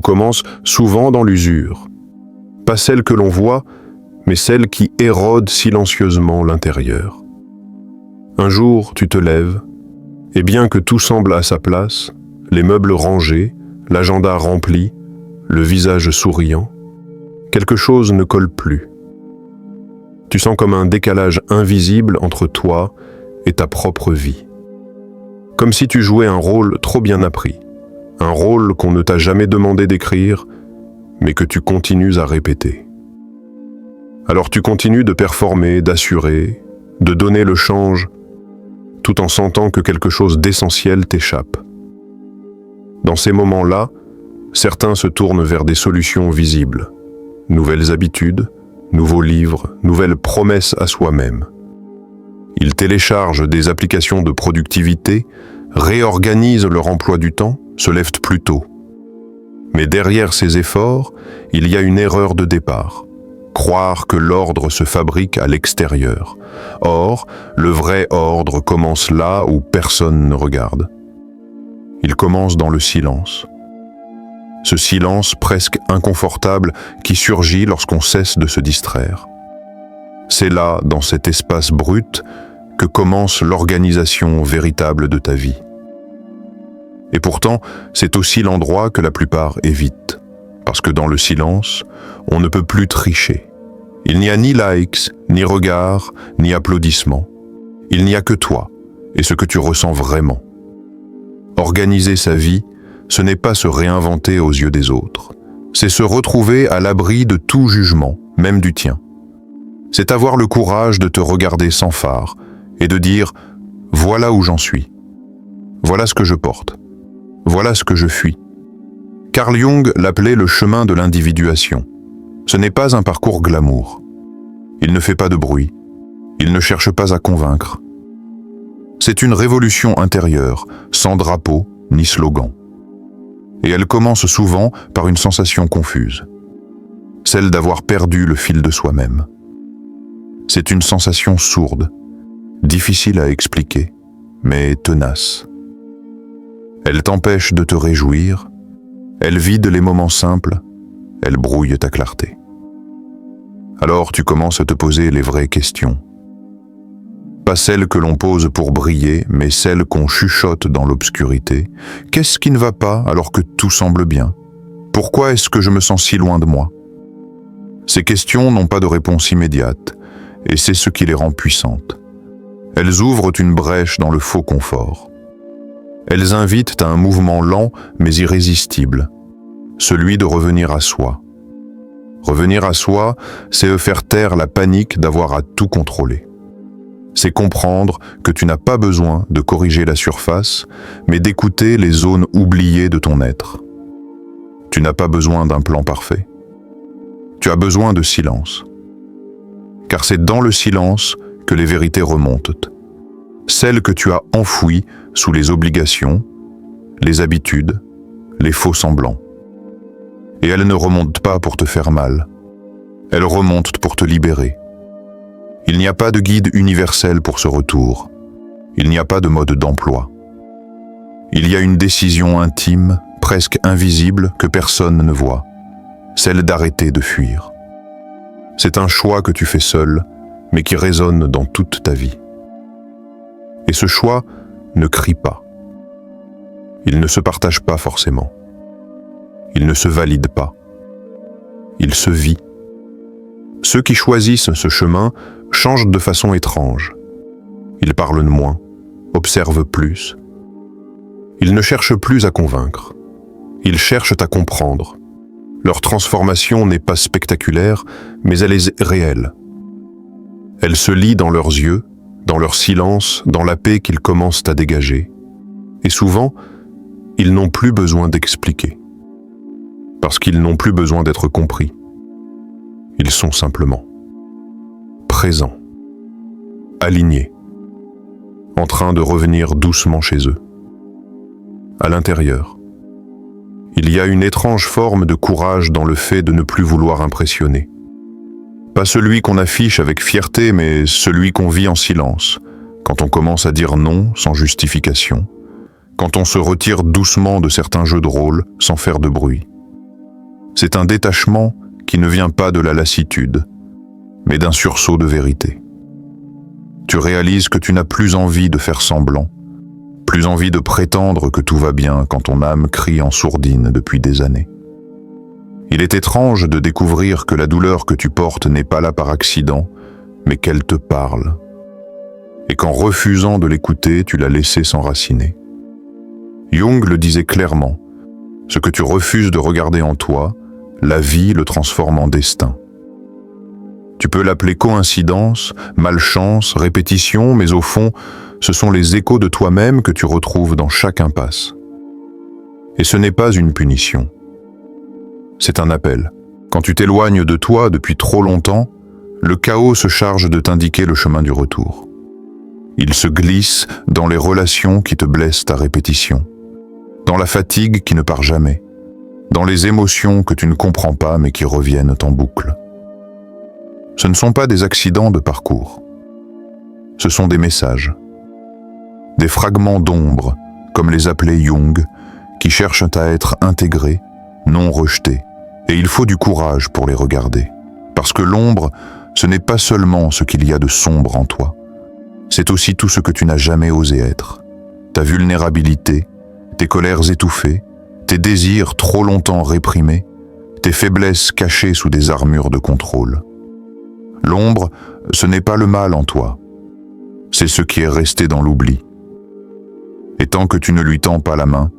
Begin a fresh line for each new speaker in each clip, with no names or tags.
commence souvent dans l'usure. Pas celle que l'on voit, mais celle qui érode silencieusement l'intérieur. Un jour, tu te lèves, et bien que tout semble à sa place, les meubles rangés, l'agenda rempli, le visage souriant, quelque chose ne colle plus. Tu sens comme un décalage invisible entre toi et ta propre vie. Comme si tu jouais un rôle trop bien appris, un rôle qu'on ne t'a jamais demandé d'écrire, mais que tu continues à répéter. Alors tu continues de performer, d'assurer, de donner le change, tout en sentant que quelque chose d'essentiel t'échappe. Dans ces moments-là, certains se tournent vers des solutions visibles, nouvelles habitudes, nouveaux livres, nouvelles promesses à soi-même. Ils téléchargent des applications de productivité, réorganisent leur emploi du temps, se lèvent plus tôt. Mais derrière ces efforts, il y a une erreur de départ. Croire que l'ordre se fabrique à l'extérieur. Or, le vrai ordre commence là où personne ne regarde. Il commence dans le silence. Ce silence presque inconfortable qui surgit lorsqu'on cesse de se distraire. C'est là, dans cet espace brut, que commence l'organisation véritable de ta vie. Et pourtant, c'est aussi l'endroit que la plupart évitent, parce que dans le silence, on ne peut plus tricher. Il n'y a ni likes, ni regards, ni applaudissements. Il n'y a que toi et ce que tu ressens vraiment. Organiser sa vie, ce n'est pas se réinventer aux yeux des autres. C'est se retrouver à l'abri de tout jugement, même du tien. C'est avoir le courage de te regarder sans phare et de dire « voilà où j'en suis. Voilà ce que je porte. Voilà ce que je fuis. » Carl Jung l'appelait le chemin de l'individuation. Ce n'est pas un parcours glamour. Il ne fait pas de bruit. Il ne cherche pas à convaincre. C'est une révolution intérieure, sans drapeau ni slogan. Et elle commence souvent par une sensation confuse, celle d'avoir perdu le fil de soi-même. C'est une sensation sourde, difficile à expliquer, mais tenace. Elle t'empêche de te réjouir, elle vide les moments simples, elle brouille ta clarté. Alors tu commences à te poser les vraies questions. Pas celles que l'on pose pour briller, mais celles qu'on chuchote dans l'obscurité. Qu'est-ce qui ne va pas alors que tout semble bien? Pourquoi est-ce que je me sens si loin de moi? Ces questions n'ont pas de réponse immédiate, et c'est ce qui les rend puissantes. Elles ouvrent une brèche dans le faux confort. Elles invitent à un mouvement lent mais irrésistible, celui de revenir à soi. Revenir à soi, c'est faire taire la panique d'avoir à tout contrôler. C'est comprendre que tu n'as pas besoin de corriger la surface, mais d'écouter les zones oubliées de ton être. Tu n'as pas besoin d'un plan parfait. Tu as besoin de silence. Car c'est dans le silence que les vérités remontent. Celles que tu as enfouies sous les obligations, les habitudes, les faux semblants. Et elles ne remontent pas pour te faire mal. Elles remontent pour te libérer. Il n'y a pas de guide universel pour ce retour. Il n'y a pas de mode d'emploi. Il y a une décision intime, presque invisible, que personne ne voit. Celle d'arrêter de fuir. C'est un choix que tu fais seul, mais qui résonne dans toute ta vie. Et ce choix ne crie pas. Il ne se partage pas forcément. Il ne se valide pas. Il se vit. Ceux qui choisissent ce chemin changent de façon étrange. Ils parlent moins, observent plus. Ils ne cherchent plus à convaincre. Ils cherchent à comprendre. Leur transformation n'est pas spectaculaire, mais elle est réelle. Elle se lit dans leurs yeux, dans leur silence, dans la paix qu'ils commencent à dégager. Et souvent, ils n'ont plus besoin d'expliquer. Parce qu'ils n'ont plus besoin d'être compris. Ils sont simplement présents, alignés, en train de revenir doucement chez eux. À l'intérieur, il y a une étrange forme de courage dans le fait de ne plus vouloir impressionner. Pas celui qu'on affiche avec fierté, mais celui qu'on vit en silence, quand on commence à dire non sans justification, quand on se retire doucement de certains jeux de rôle sans faire de bruit.
C'est un détachement qui ne vient pas de la lassitude, mais d'un sursaut de vérité. Tu réalises que tu n'as plus envie de faire semblant, plus envie de prétendre que tout va bien quand ton âme crie en sourdine depuis des années. Il est étrange de découvrir que la douleur que tu portes n'est pas là par accident, mais qu'elle te parle. Et qu'en refusant de l'écouter, tu l'as laissée s'enraciner. Jung le disait clairement, ce que tu refuses de regarder en toi, la vie le transforme en destin. Tu peux l'appeler coïncidence, malchance, répétition, mais au fond, ce sont les échos de toi-même que tu retrouves dans chaque impasse. Et ce n'est pas une punition. C'est un appel. Quand tu t'éloignes de toi depuis trop longtemps, le chaos se charge de t'indiquer le chemin du retour. Il se glisse dans les relations qui te blessent à répétition, dans la fatigue qui ne part jamais, dans les émotions que tu ne comprends pas mais qui reviennent en boucle. Ce ne sont pas des accidents de parcours. Ce sont des messages. Des fragments d'ombre, comme les appelait Jung, qui cherchent à être intégrés, non rejetés. Et il faut du courage pour les regarder. Parce que l'ombre, ce n'est pas seulement ce qu'il y a de sombre en toi. C'est aussi tout ce que tu n'as jamais osé être. Ta vulnérabilité, tes colères étouffées, tes désirs trop longtemps réprimés, tes faiblesses cachées sous des armures de contrôle. L'ombre, ce n'est pas le mal en toi. C'est ce qui est resté dans l'oubli. Et tant que tu ne lui tends pas la main,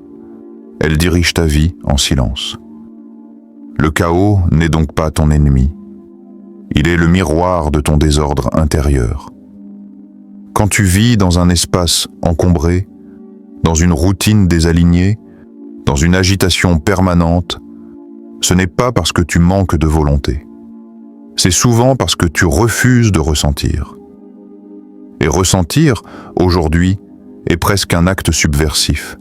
elle dirige ta vie en silence. Le chaos n'est donc pas ton ennemi. Il est le miroir de ton désordre intérieur. Quand tu vis dans un espace encombré, dans une routine désalignée, dans une agitation permanente, ce n'est pas parce que tu manques de volonté. C'est souvent parce que tu refuses de ressentir. Et ressentir, aujourd'hui, est presque un acte subversif,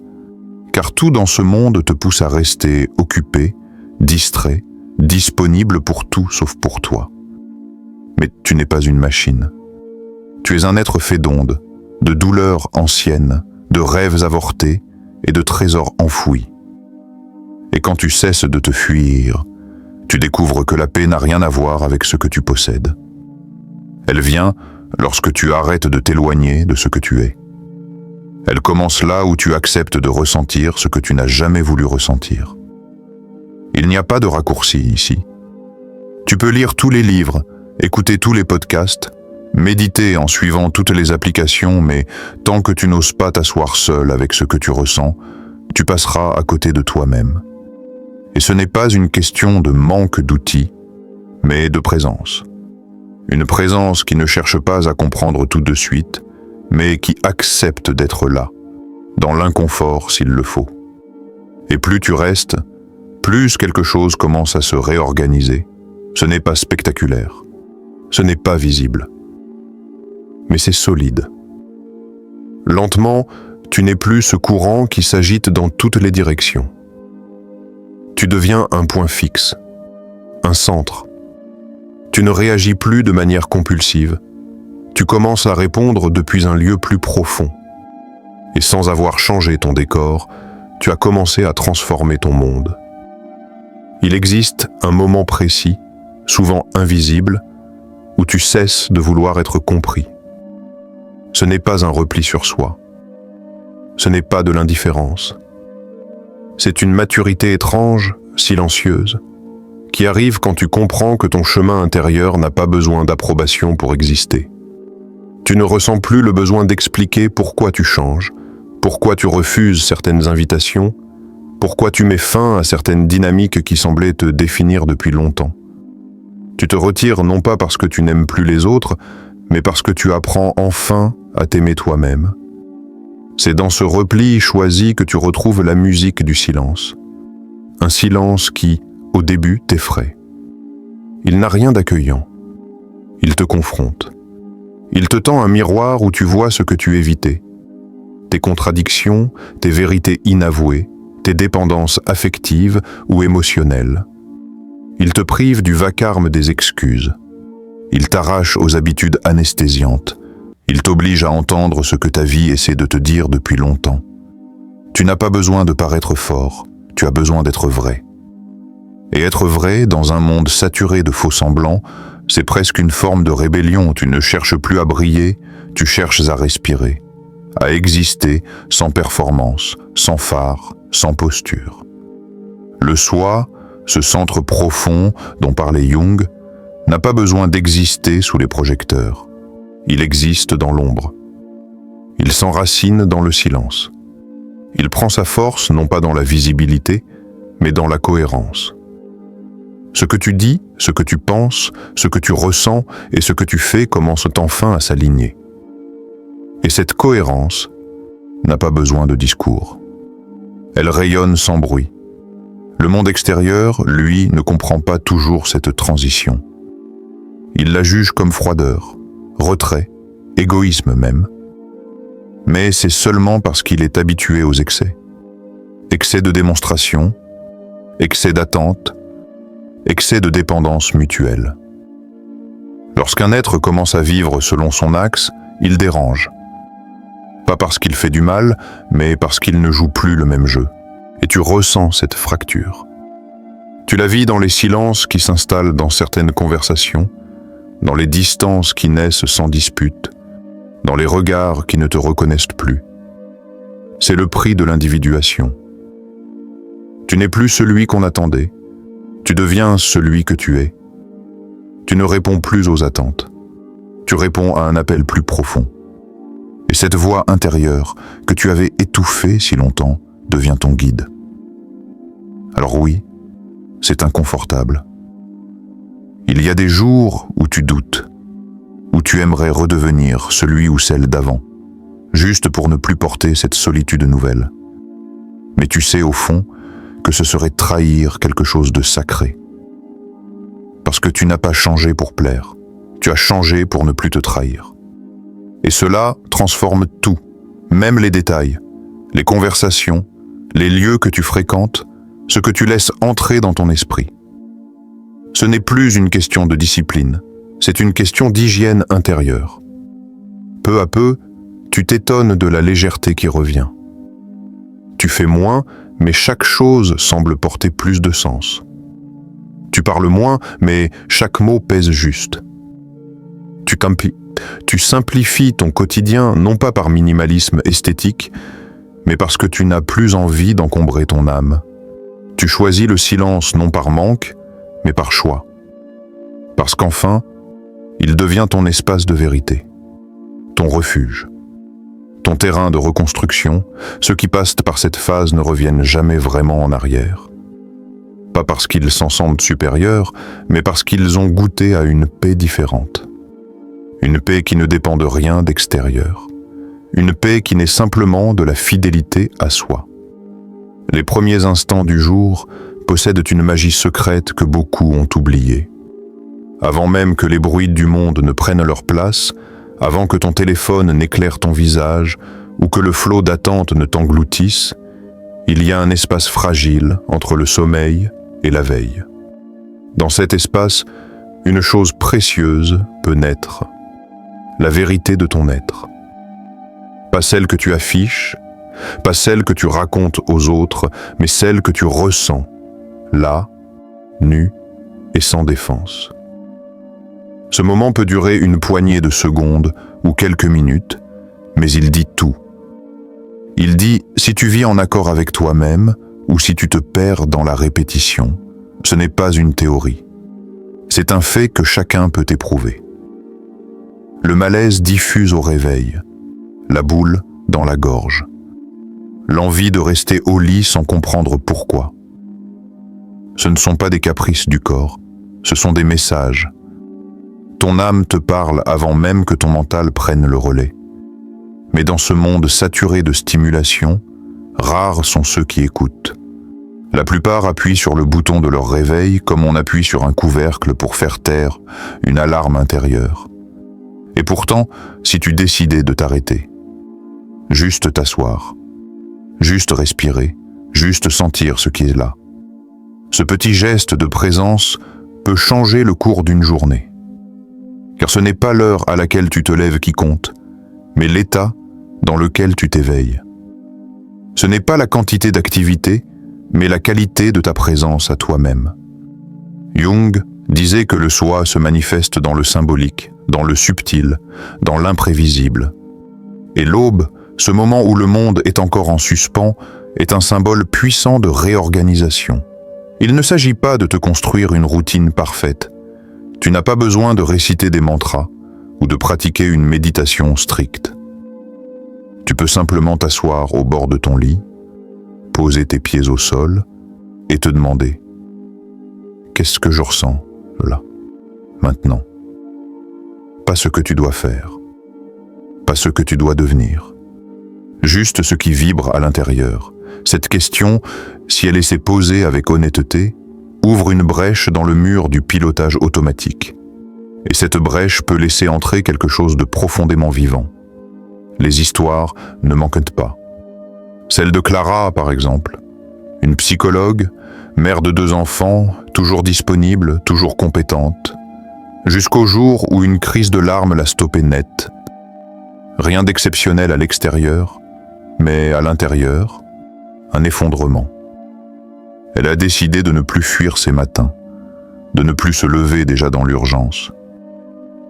car tout dans ce monde te pousse à rester occupé, distrait, disponible pour tout sauf pour toi. Mais tu n'es pas une machine. Tu es un être fait d'ondes, de douleurs anciennes, de rêves avortés et de trésors enfouis. Et quand tu cesses de te fuir, tu découvres que la paix n'a rien à voir avec ce que tu possèdes. Elle vient lorsque tu arrêtes de t'éloigner de ce que tu es. Elle commence là où tu acceptes de ressentir ce que tu n'as jamais voulu ressentir. Il n'y a pas de raccourci ici. Tu peux lire tous les livres, écouter tous les podcasts, méditer en suivant toutes les applications, mais tant que tu n'oses pas t'asseoir seul avec ce que tu ressens, tu passeras à côté de toi-même. Et ce n'est pas une question de manque d'outils, mais de présence. Une présence qui ne cherche pas à comprendre tout de suite, mais qui accepte d'être là, dans l'inconfort s'il le faut. Et plus tu restes, plus quelque chose commence à se réorganiser. Ce n'est pas spectaculaire, ce n'est pas visible, mais c'est solide. Lentement, tu n'es plus ce courant qui s'agite dans toutes les directions. Tu deviens un point fixe, un centre. Tu ne réagis plus de manière compulsive. Tu commences à répondre depuis un lieu plus profond. Et sans avoir changé ton décor, tu as commencé à transformer ton monde. Il existe un moment précis, souvent invisible, où tu cesses de vouloir être compris. Ce n'est pas un repli sur soi. Ce n'est pas de l'indifférence. C'est une maturité étrange, silencieuse, qui arrive quand tu comprends que ton chemin intérieur n'a pas besoin d'approbation pour exister. Tu ne ressens plus le besoin d'expliquer pourquoi tu changes, pourquoi tu refuses certaines invitations, pourquoi tu mets fin à certaines dynamiques qui semblaient te définir depuis longtemps. Tu te retires non pas parce que tu n'aimes plus les autres, mais parce que tu apprends enfin à t'aimer toi-même. C'est dans ce repli choisi que tu retrouves la musique du silence. Un silence qui, au début, t'effraie. Il n'a rien d'accueillant. Il te confronte. Il te tend un miroir où tu vois ce que tu évitais. Tes contradictions, tes vérités inavouées, tes dépendances affectives ou émotionnelles. Il te prive du vacarme des excuses. Il t'arrache aux habitudes anesthésiantes. Il t'oblige à entendre ce que ta vie essaie de te dire depuis longtemps. Tu n'as pas besoin de paraître fort, tu as besoin d'être vrai. Et être vrai dans un monde saturé de faux-semblants, c'est presque une forme de rébellion. Tu ne cherches plus à briller, tu cherches à respirer, à exister sans performance, sans phare, sans posture. Le soi, ce centre profond dont parlait Jung, n'a pas besoin d'exister sous les projecteurs. Il existe dans l'ombre. Il s'enracine dans le silence. Il prend sa force non pas dans la visibilité, mais dans la cohérence. Ce que tu dis, ce que tu penses, ce que tu ressens et ce que tu fais commencent enfin à s'aligner. Et cette cohérence n'a pas besoin de discours. Elle rayonne sans bruit. Le monde extérieur, lui, ne comprend pas toujours cette transition. Il la juge comme froideur, retrait, égoïsme même. Mais c'est seulement parce qu'il est habitué aux excès. Excès de démonstration, excès d'attente, excès de dépendance mutuelle. Lorsqu'un être commence à vivre selon son axe, il dérange. Pas parce qu'il fait du mal, mais parce qu'il ne joue plus le même jeu. Et tu ressens cette fracture. Tu la vis dans les silences qui s'installent dans certaines conversations, dans les distances qui naissent sans dispute, dans les regards qui ne te reconnaissent plus. C'est le prix de l'individuation. Tu n'es plus celui qu'on attendait, tu deviens celui que tu es. Tu ne réponds plus aux attentes, tu réponds à un appel plus profond. Et cette voix intérieure que tu avais étouffée si longtemps devient ton guide. Alors oui, c'est inconfortable. Il y a des jours où tu doutes, où tu aimerais redevenir celui ou celle d'avant, juste pour ne plus porter cette solitude nouvelle. Mais tu sais au fond que ce serait trahir quelque chose de sacré. Parce que tu n'as pas changé pour plaire, tu as changé pour ne plus te trahir. Et cela transforme tout, même les détails, les conversations, les lieux que tu fréquentes, ce que tu laisses entrer dans ton esprit. Ce n'est plus une question de discipline, c'est une question d'hygiène intérieure. Peu à peu, tu t'étonnes de la légèreté qui revient. Tu fais moins, mais chaque chose semble porter plus de sens. Tu parles moins, mais chaque mot pèse juste. Tu simplifies ton quotidien non pas par minimalisme esthétique, mais parce que tu n'as plus envie d'encombrer ton âme. Tu choisis le silence non par manque, mais par choix. Parce qu'enfin, il devient ton espace de vérité, ton refuge, ton terrain de reconstruction. Ceux qui passent par cette phase ne reviennent jamais vraiment en arrière. Pas parce qu'ils s'en sentent supérieurs, mais parce qu'ils ont goûté à une paix différente. Une paix qui ne dépend de rien d'extérieur. Une paix qui n'est simplement de la fidélité à soi. Les premiers instants du jour possèdent une magie secrète que beaucoup ont oubliée. Avant même que les bruits du monde ne prennent leur place, avant que ton téléphone n'éclaire ton visage ou que le flot d'attente ne t'engloutisse, il y a un espace fragile entre le sommeil et la veille. Dans cet espace, une chose précieuse peut naître, la vérité de ton être. Pas celle que tu affiches, pas celle que tu racontes aux autres, mais celle que tu ressens, là, nu et sans défense. Ce moment peut durer une poignée de secondes ou quelques minutes, mais il dit tout. Il dit si tu vis en accord avec toi-même ou si tu te perds dans la répétition, ce n'est pas une théorie. C'est un fait que chacun peut éprouver. Le malaise diffuse au réveil, la boule dans la gorge. L'envie de rester au lit sans comprendre pourquoi. Ce ne sont pas des caprices du corps, ce sont des messages. Ton âme te parle avant même que ton mental prenne le relais. Mais dans ce monde saturé de stimulation, rares sont ceux qui écoutent. La plupart appuient sur le bouton de leur réveil comme on appuie sur un couvercle pour faire taire une alarme intérieure. Et pourtant, si tu décidais de t'arrêter, juste t'asseoir, juste respirer, juste sentir ce qui est là, ce petit geste de présence peut changer le cours d'une journée. Car ce n'est pas l'heure à laquelle tu te lèves qui compte, mais l'état dans lequel tu t'éveilles. Ce n'est pas la quantité d'activité, mais la qualité de ta présence à toi-même. Jung disait que le soi se manifeste dans le symbolique, dans le subtil, dans l'imprévisible. Et l'aube, ce moment où le monde est encore en suspens, est un symbole puissant de réorganisation. Il ne s'agit pas de te construire une routine parfaite. Tu n'as pas besoin de réciter des mantras ou de pratiquer une méditation stricte. Tu peux simplement t'asseoir au bord de ton lit, poser tes pieds au sol et te demander « Qu'est-ce que je ressens là, maintenant ?» Pas ce que tu dois faire, pas ce que tu dois devenir, juste ce qui vibre à l'intérieur. Cette question, si elle s'est posée avec honnêteté, ouvre une brèche dans le mur du pilotage automatique. Et cette brèche peut laisser entrer quelque chose de profondément vivant. Les histoires ne manquent pas. Celle de Clara, par exemple, une psychologue, mère de 2 enfants, toujours disponible, toujours compétente, jusqu'au jour où une crise de larmes l'a stoppée net. Rien d'exceptionnel à l'extérieur, mais à l'intérieur, un effondrement. Elle a décidé de ne plus fuir ses matins, de ne plus se lever déjà dans l'urgence.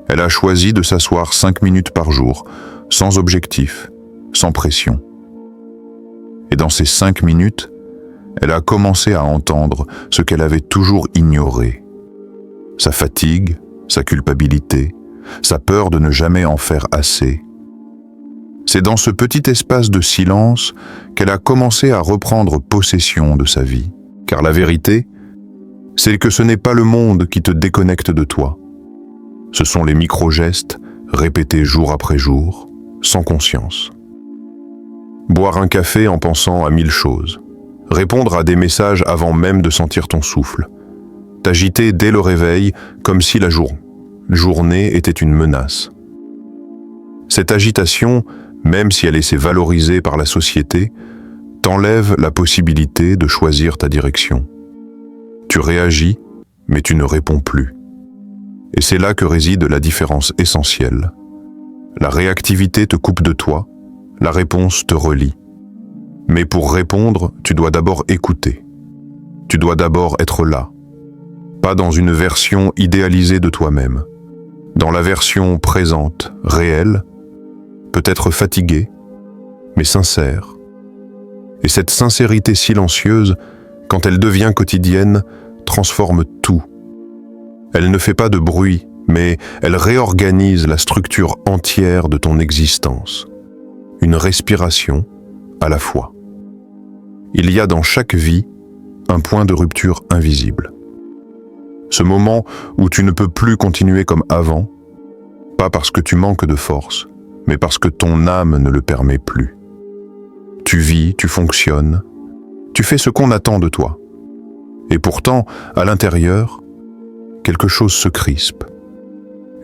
Elle a choisi de s'asseoir 5 minutes par jour, sans objectif, sans pression. Et dans ces 5 minutes, elle a commencé à entendre ce qu'elle avait toujours ignoré. Sa fatigue, sa culpabilité, sa peur de ne jamais en faire assez. C'est dans ce petit espace de silence qu'elle a commencé à reprendre possession de sa vie. Car la vérité, c'est que ce n'est pas le monde qui te déconnecte de toi. Ce sont les micro-gestes répétés jour après jour, sans conscience. Boire un café en pensant à 1000 choses. Répondre à des messages avant même de sentir ton souffle. T'agiter dès le réveil comme si la journée était une menace. Cette agitation, même si elle est valorisée par la société, t'enlève la possibilité de choisir ta direction. Tu réagis, mais tu ne réponds plus. Et c'est là que réside la différence essentielle. La réactivité te coupe de toi, la réponse te relie. Mais pour répondre, tu dois d'abord écouter. Tu dois d'abord être là. Pas dans une version idéalisée de toi-même. Dans la version présente, réelle, peut-être fatiguée, mais sincère. Et cette sincérité silencieuse, quand elle devient quotidienne, transforme tout. Elle ne fait pas de bruit, mais elle réorganise la structure entière de ton existence. Une respiration à la fois. Il y a dans chaque vie un point de rupture invisible. Ce moment où tu ne peux plus continuer comme avant, pas parce que tu manques de force, mais parce que ton âme ne le permet plus. Tu vis, tu fonctionnes, tu fais ce qu'on attend de toi. Et pourtant, à l'intérieur, quelque chose se crispe.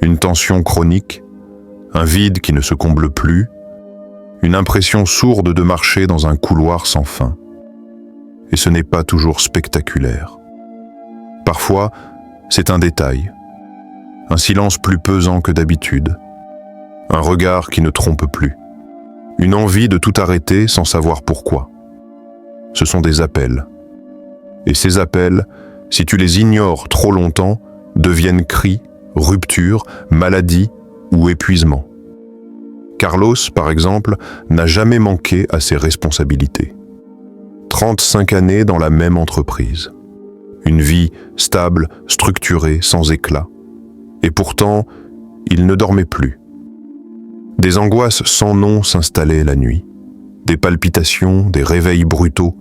Une tension chronique, un vide qui ne se comble plus, une impression sourde de marcher dans un couloir sans fin. Et ce n'est pas toujours spectaculaire. Parfois, c'est un détail, un silence plus pesant que d'habitude, un regard qui ne trompe plus, une envie de tout arrêter sans savoir pourquoi. Ce sont des appels. Et ces appels, si tu les ignores trop longtemps, deviennent cris, rupture, maladie ou épuisement. Carlos, par exemple, n'a jamais manqué à ses responsabilités. 35 années dans la même entreprise. Une vie stable, structurée, sans éclat. Et pourtant, il ne dormait plus. Des angoisses sans nom s'installaient la nuit. Des palpitations, des réveils brutaux,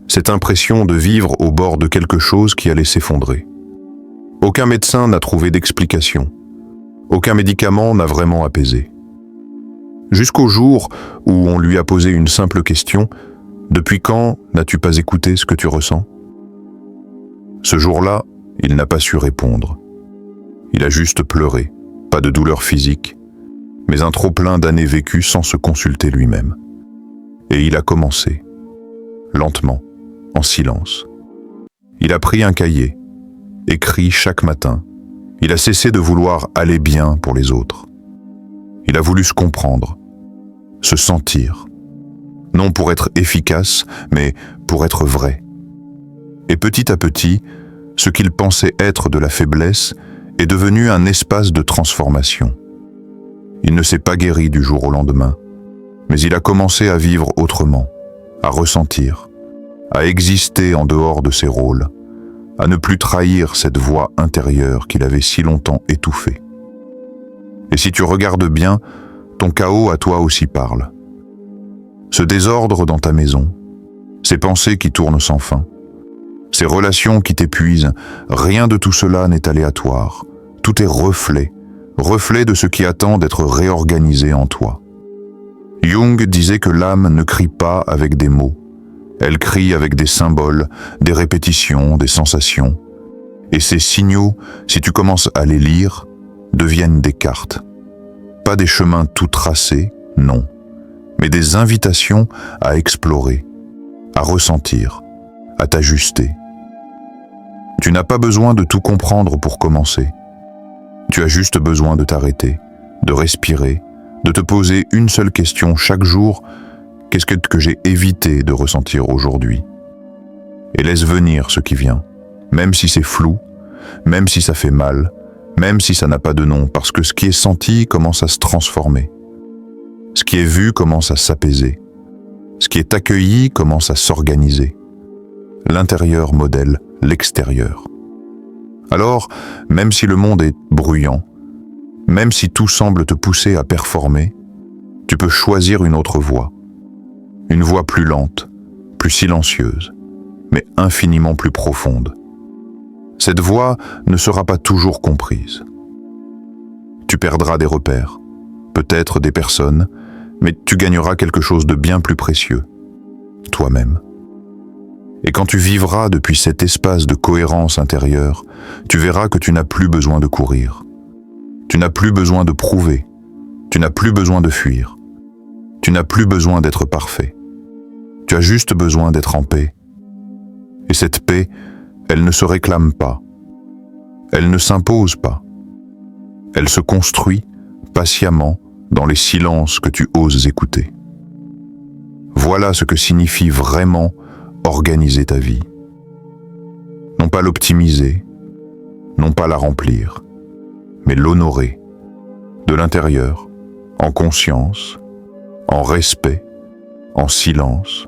cette impression de vivre au bord de quelque chose qui allait s'effondrer. Aucun médecin n'a trouvé d'explication. Aucun médicament n'a vraiment apaisé. Jusqu'au jour où on lui a posé une simple question : depuis quand n'as-tu pas écouté ce que tu ressens ? Ce jour-là, il n'a pas su répondre. Il a juste pleuré, pas de douleur physique, mais un trop-plein d'années vécues sans se consulter lui-même. Et il a commencé, lentement, en silence. Il a pris un cahier, écrit chaque matin. Il a cessé de vouloir aller bien pour les autres. Il a voulu se comprendre, se sentir, non pour être efficace, mais pour être vrai. Et petit à petit, ce qu'il pensait être de la faiblesse est devenu un espace de transformation. Il ne s'est pas guéri du jour au lendemain, mais il a commencé à vivre autrement, à ressentir, à exister en dehors de ses rôles, à ne plus trahir cette voix intérieure qu'il avait si longtemps étouffée. Et si tu regardes bien, ton chaos à toi aussi parle. Ce désordre dans ta maison, ces pensées qui tournent sans fin, ces relations qui t'épuisent, rien de tout cela n'est aléatoire. Tout est reflet de ce qui attend d'être réorganisé en toi. Jung disait que l'âme ne crie pas avec des mots. Elle crie avec des symboles, des répétitions, des sensations. Et ces signaux, si tu commences à les lire, deviennent des cartes. Pas des chemins tout tracés, non, mais des invitations à explorer, à ressentir, à t'ajuster. Tu n'as pas besoin de tout comprendre pour commencer. Tu as juste besoin de t'arrêter, de respirer, de te poser une seule question chaque jour. Qu'est-ce que j'ai évité de ressentir aujourd'hui? Et laisse venir ce qui vient, même si c'est flou, même si ça fait mal, même si ça n'a pas de nom, parce que ce qui est senti commence à se transformer. Ce qui est vu commence à s'apaiser. Ce qui est accueilli commence à s'organiser. L'intérieur modèle l'extérieur. Alors, même si le monde est bruyant, même si tout semble te pousser à performer, tu peux choisir une autre voie. Une voie plus lente, plus silencieuse, mais infiniment plus profonde. Cette voie ne sera pas toujours comprise. Tu perdras des repères, peut-être des personnes, mais tu gagneras quelque chose de bien plus précieux, toi-même. Et quand tu vivras depuis cet espace de cohérence intérieure, tu verras que tu n'as plus besoin de courir. Tu n'as plus besoin de prouver. Tu n'as plus besoin de fuir. Tu n'as plus besoin d'être parfait. Tu as juste besoin d'être en paix. Et cette paix, elle ne se réclame pas. Elle ne s'impose pas. Elle se construit patiemment dans les silences que tu oses écouter. Voilà ce que signifie vraiment organiser ta vie. Non pas l'optimiser, non pas la remplir, mais l'honorer, de l'intérieur, en conscience, en respect, en silence,